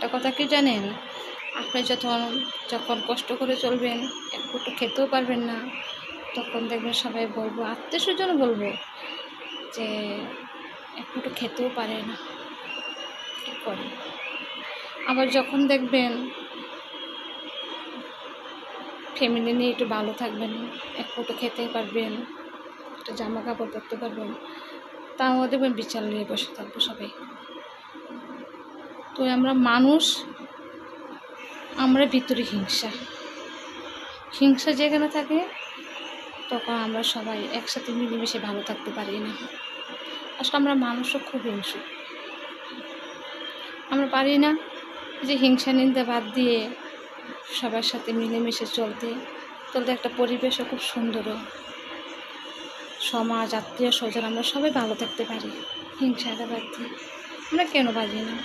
একটা কথা কি জানেন, আপনি যখন কষ্ট করে চলবেন, এক ফুটো খেতেও পারবেন না, তখন দেখবেন সবাই বলবো, আত্মীয়স্বজন বলবো যে এক ফুটো খেতেও পারে না, কী করে। আবার যখন দেখবেন ফ্যামিলি নিয়ে একটু ভালো থাকবেন, এক ফুটো খেতে পারবেন, একটা জামা কাপড় পরতে পারবেন, তাও দেখবেন বিচার নিয়ে বসে থাকবো সবাই। তো আমরা মানুষ, আমরা ভিতরে হিংসা যেখানে থাকে, তখন আমরা সবাই একসাথে মিলেমিশে ভালো থাকতে পারি না। আসলে আমরা মানুষও খুব হিংসুক, আমরা পারি না যে হিংসা নিন্দা বাদ দিয়ে সবার সাথে মিলেমিশে চলতে একটা পরিবেশও খুব সুন্দরও, সমাজ, আত্মীয় স্বজন, আমরা সবাই ভালো থাকতে পারি হিংসাটা বাদ দিয়ে। আমরা কেন পারি না?